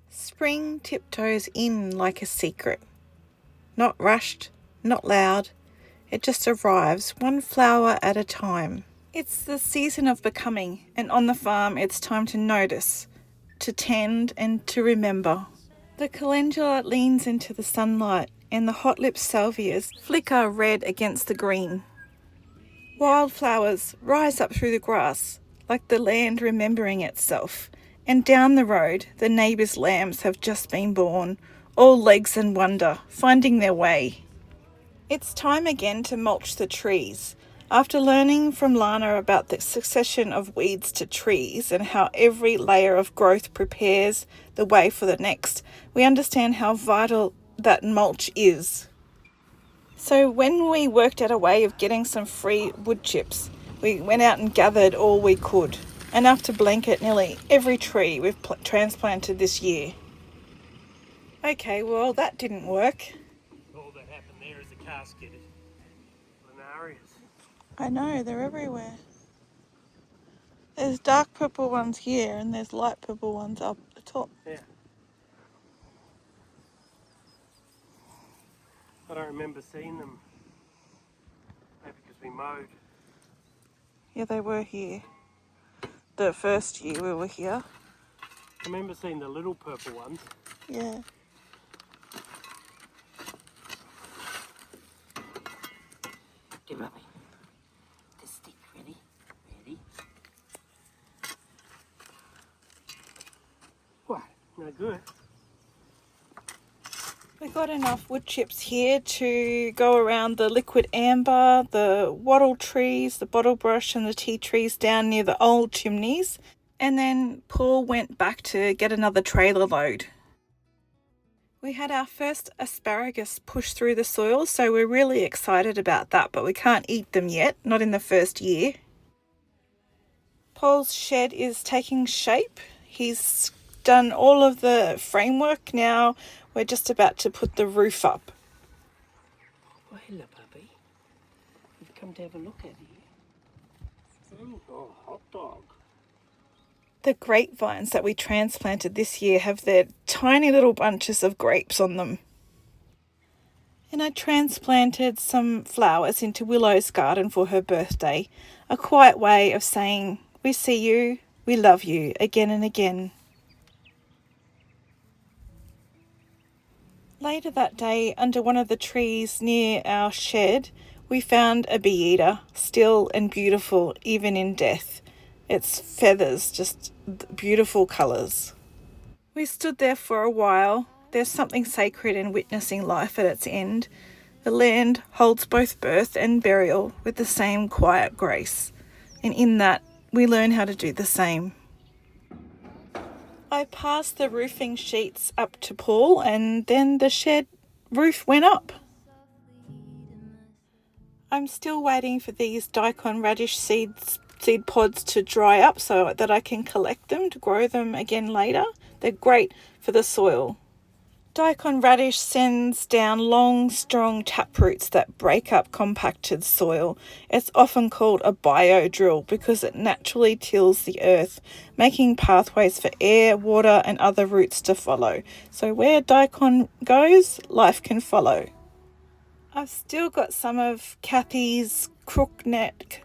Spring tiptoes in like a secret. Not rushed, not loud. It just arrives, one flower at a time. It's the season of becoming, and on the farm it's time to notice, to tend and to remember. The calendula leans into the sunlight and the hot-lipped salvias flicker red against the green. Wildflowers rise up through the grass, like the land remembering itself, and down the road the neighbour's lambs have just been born, all legs and wonder, finding their way. It's time again to mulch the trees. After learning from Lana about the succession of weeds to trees and how every layer of growth prepares the way for the next, we understand how vital that mulch is. So when we worked out a way of getting some free wood chips, we went out and gathered all we could, enough to blanket nearly every tree we've transplanted this year. Okay, well that didn't work. All that happened there is a casket. Linarias. I know, they're everywhere. There's dark purple ones here and there's light purple ones up the top. Yeah. I don't remember seeing them. Maybe because we mowed. Yeah, they were here. The first year we were here. I remember seeing the little purple ones. Yeah. Okay, Robbie. The stick, ready? Ready? What? No good. We got enough wood chips here to go around the liquid amber, the wattle trees, the bottle brush and the tea trees down near the old chimneys. And then Paul went back to get another trailer load. We had our first asparagus push through the soil, so we're really excited about that, but we can't eat them yet, not in the first year. Paul's shed is taking shape. He's done all of the framework. Now we're just about to put the roof up. Oh, hello, puppy. You've come to have a look at you. Oh, hot dog. The grapevines that we transplanted this year have their tiny little bunches of grapes on them. And I transplanted some flowers into Willow's garden for her birthday, a quiet way of saying, we see you, we love you, again and again. Later that day, under one of the trees near our shed, we found a bee-eater, still and beautiful even in death. Its feathers, just beautiful colours. We stood there for a while. There's something sacred in witnessing life at its end. The land holds both birth and burial with the same quiet grace. And in that, we learn how to do the same. I passed the roofing sheets up to Paul and then the shed roof went up. I'm still waiting for these daikon radish seed pods to dry up so that I can collect them to grow them again later. They're great for the soil. Daikon radish sends down long, strong taproots that break up compacted soil. It's often called a biodrill because it naturally tills the earth, making pathways for air, water and other roots to follow. So where daikon goes, life can follow. I've still got some of Kathy's crookneck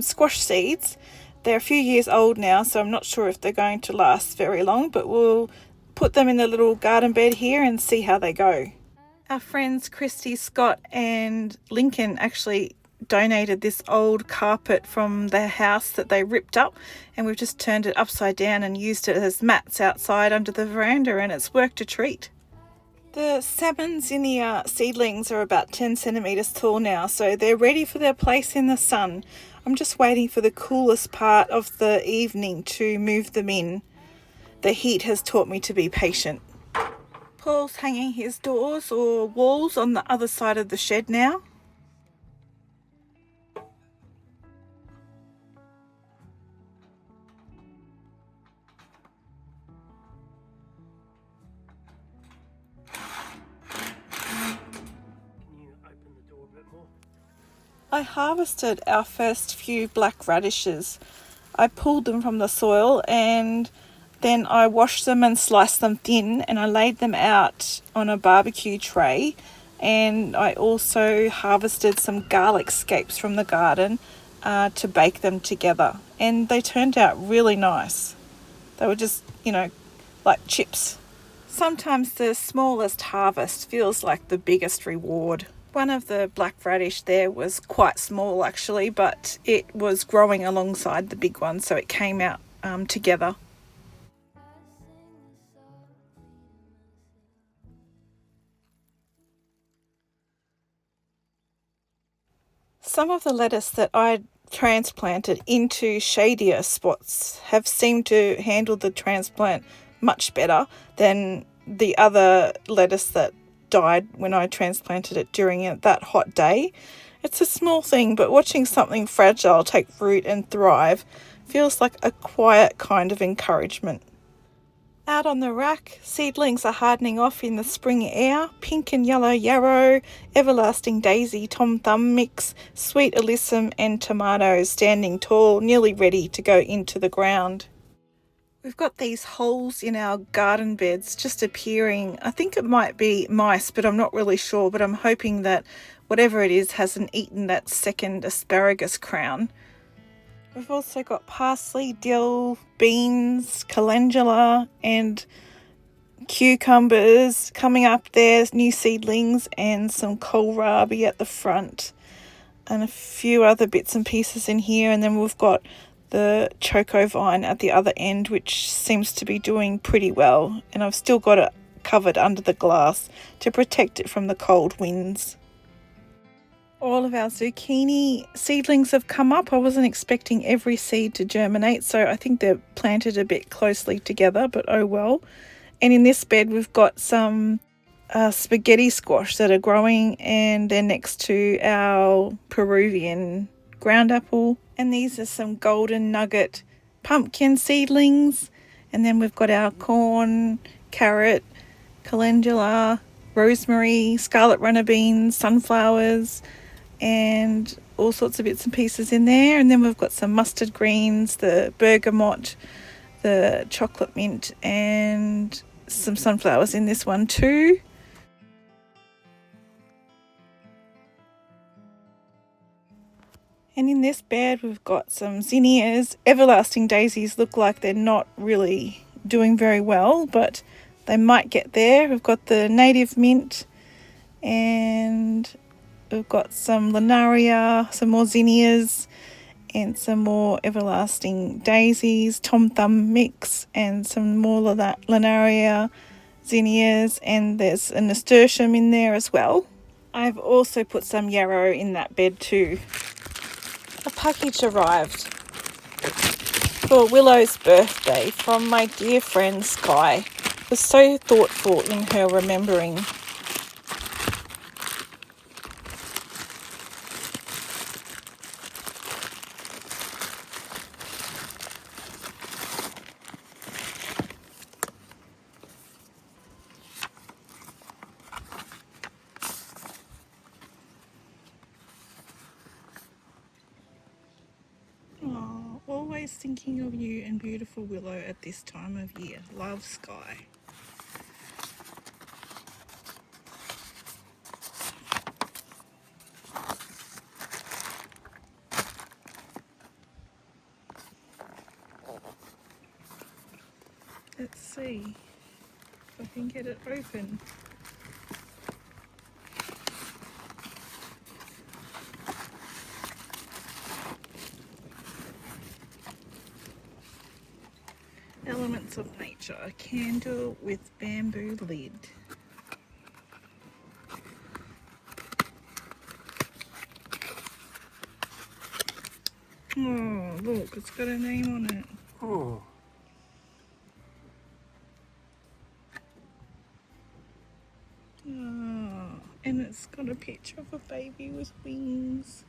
squash seeds. They're a few years old now, so I'm not sure if they're going to last very long, but we'll put them in the little garden bed here and see how they go. Our friends Christy, Scott and Lincoln actually donated this old carpet from their house that they ripped up, and we've just turned it upside down and used it as mats outside under the veranda, and it's worked a treat. The salmon zinnia seedlings are about 10 centimetres tall now, so they're ready for their place in the sun. I'm just waiting for the coolest part of the evening to move them in. The heat has taught me to be patient. Paul's hanging his doors or walls on the other side of the shed now. I harvested our first few black radishes. I pulled them from the soil and Then I washed them and sliced them thin, and I laid them out on a barbecue tray. And I also harvested some garlic scapes from the garden to bake them together. And they turned out really nice. They were just, like chips. Sometimes the smallest harvest feels like the biggest reward. One of the black radish there was quite small actually, but it was growing alongside the big one, so it came out together. Some of the lettuce that I transplanted into shadier spots have seemed to handle the transplant much better than the other lettuce that died when I transplanted it during that hot day. It's a small thing, but watching something fragile take root and thrive feels like a quiet kind of encouragement. Out on the rack, seedlings are hardening off in the spring air. Pink and yellow yarrow, everlasting daisy, tom thumb mix, sweet alyssum and tomatoes standing tall, nearly ready to go into the ground. We've got these holes in our garden beds just appearing. I think it might be mice, but I'm not really sure, but I'm hoping that whatever it is hasn't eaten that second asparagus crown. We've also got parsley, dill, beans, calendula and cucumbers coming up there, new seedlings and some kohlrabi at the front and a few other bits and pieces in here. And then we've got the choco vine at the other end, which seems to be doing pretty well. And I've still got it covered under the glass to protect it from the cold winds. All of our zucchini seedlings have come up. I wasn't expecting every seed to germinate, so I think they're planted a bit closely together, but oh well. And in this bed we've got some spaghetti squash that are growing, and they're next to our Peruvian ground apple. And these are some golden nugget pumpkin seedlings. And then we've got our corn, carrot, calendula, rosemary, scarlet runner beans, sunflowers, and all sorts of bits and pieces in there. And then we've got some mustard greens, the bergamot, the chocolate mint, and some sunflowers in this one too. And in this bed we've got some zinnias. Everlasting daisies look like they're not really doing very well, but they might get there. We've got the native mint, and we've got some linaria, some more zinnias, and some more everlasting daisies, tom thumb mix, and some more linaria, zinnias, and there's a nasturtium in there as well. I've also put some yarrow in that bed too. A package arrived for Willow's birthday from my dear friend Sky. It was so thoughtful in her remembering. Oh, always thinking of you and beautiful Willow at this time of year. Love, Sky. Let's see if I can get it open. Elements of Nature, a candle with bamboo lid. Oh, look, it's got a name on it. Oh, Oh, and it's got a picture of a baby with wings.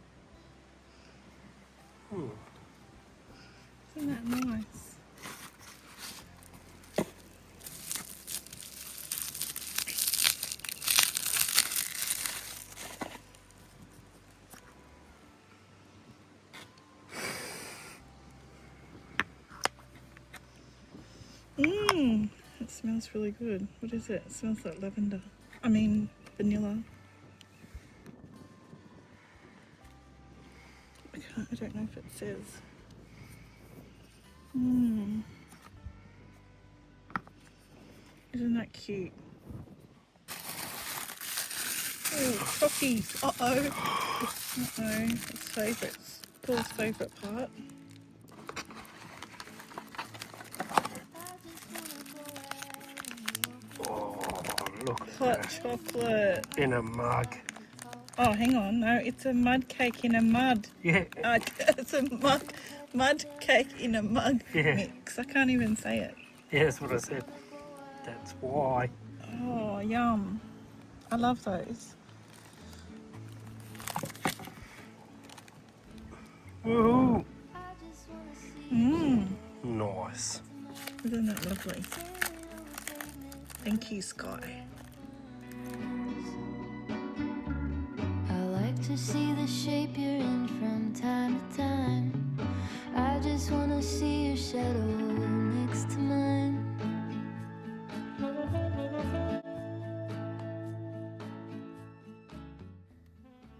Isn't that nice? smells really good. What is it? It smells like lavender. I mean, vanilla. I don't know if it says. Isn't that cute? Oh, crockies. Uh-oh. Uh-oh. It's favourites. Paul's favourite part. Oh, look at Hot that. chocolate. In a mug. Oh, hang on. No, it's a mud cake in a mud. Yeah. It's a mud cake in a mug mix. I can't even say it. Yeah, that's what I said. That's why. Oh, yum. I love those. Woohoo! Nice. Isn't that lovely? Thank you, Sky. I like to see the shape you're in from time to time. I just wanna see your shadow next to mine.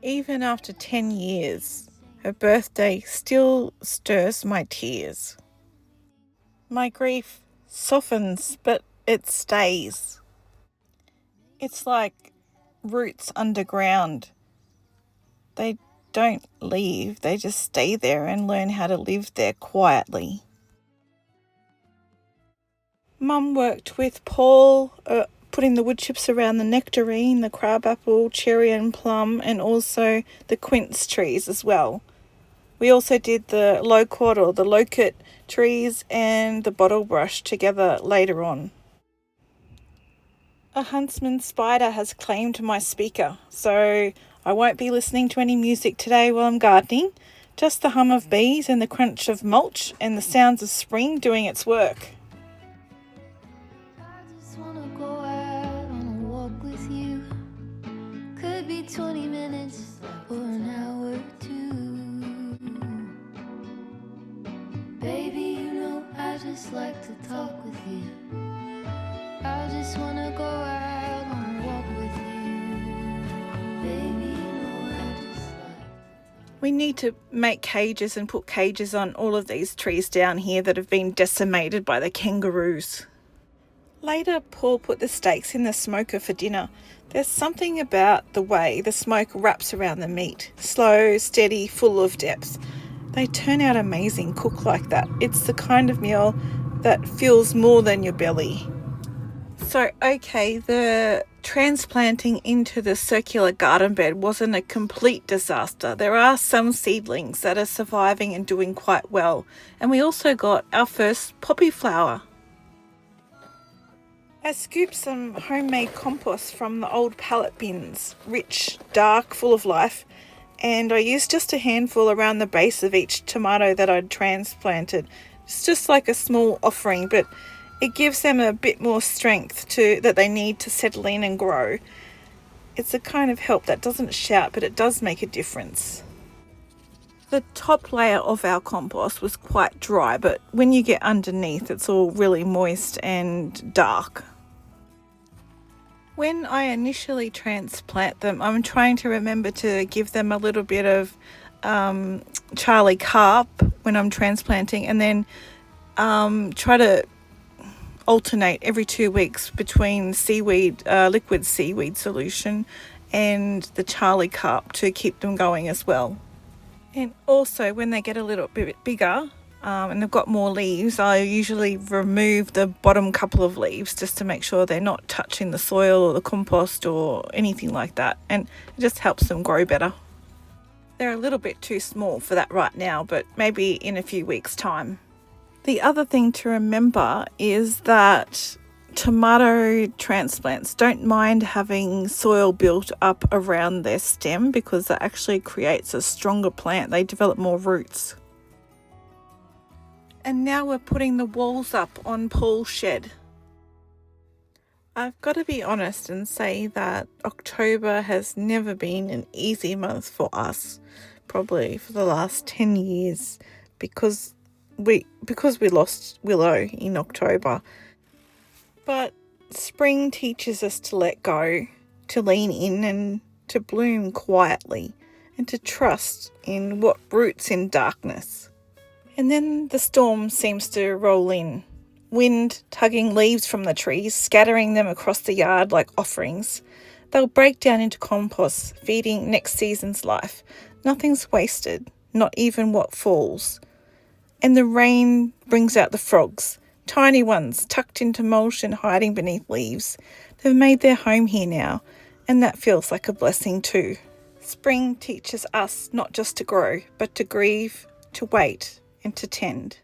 Even after 10 years, her birthday still stirs my tears. My grief softens, but it stays. It's like roots underground. They don't leave, they just stay there and learn how to live there quietly. Mum worked with Paul, putting the woodchips around the nectarine, the crabapple, cherry and plum, and also the quince trees as well. We also did the loquat or the loquat trees and the bottle brush together later on. A huntsman spider has claimed my speaker, so I won't be listening to any music today while I'm gardening, just the hum of bees and the crunch of mulch and the sounds of spring doing its work. I just wanna go out on a walk with you. Could be 20 minutes or an hour or two. Baby, you know I just like to talk with you. I just wanna go out on a walk with you. Baby, you know I just like. We need to make cages and put cages on all of these trees down here that have been decimated by the kangaroos. Later, Paul put the steaks in the smoker for dinner. There's something about the way the smoke wraps around the meat. Slow, steady, full of depth. They turn out amazing cooked like that. It's the kind of meal that fills more than your belly. So, okay, the transplanting into the circular garden bed wasn't a complete disaster. There are some seedlings that are surviving and doing quite well. And we also got our first poppy flower. I scooped some homemade compost from the old pallet bins, rich, dark, full of life, and I used just a handful around the base of each tomato that I'd transplanted. It's just like a small offering, but it gives them a bit more strength that they need to settle in and grow. It's a kind of help that doesn't shout, but it does make a difference. The top layer of our compost was quite dry, but when you get underneath, it's all really moist and dark. When I initially transplant them, I'm trying to remember to give them a little bit of Charlie carp when I'm transplanting, and then try to alternate every 2 weeks between liquid seaweed solution and the Charlie carp to keep them going as well. And also when they get a little bit bigger and they've got more leaves, I usually remove the bottom couple of leaves just to make sure they're not touching the soil or the compost or anything like that, and it just helps them grow better. They're a little bit too small for that right now, but maybe in a few weeks' time. The other thing to remember is that tomato transplants don't mind having soil built up around their stem because that actually creates a stronger plant. They develop more roots. And now we're putting the walls up on Paul's shed. I've got to be honest and say that October has never been an easy month for us, probably for the last 10 years, because we lost Willow in October. But Spring teaches us to let go, to lean in and to bloom quietly, and to trust in what roots in darkness. And then the storm seems to roll in, wind tugging leaves from the trees, scattering them across the yard like offerings. They'll break down into compost, feeding next season's life. Nothing's wasted, not even what falls. And the rain brings out the frogs, tiny ones tucked into mulch and hiding beneath leaves. They've made their home here now, and that feels like a blessing too. Spring teaches us not just to grow, but to grieve, to wait, and to tend.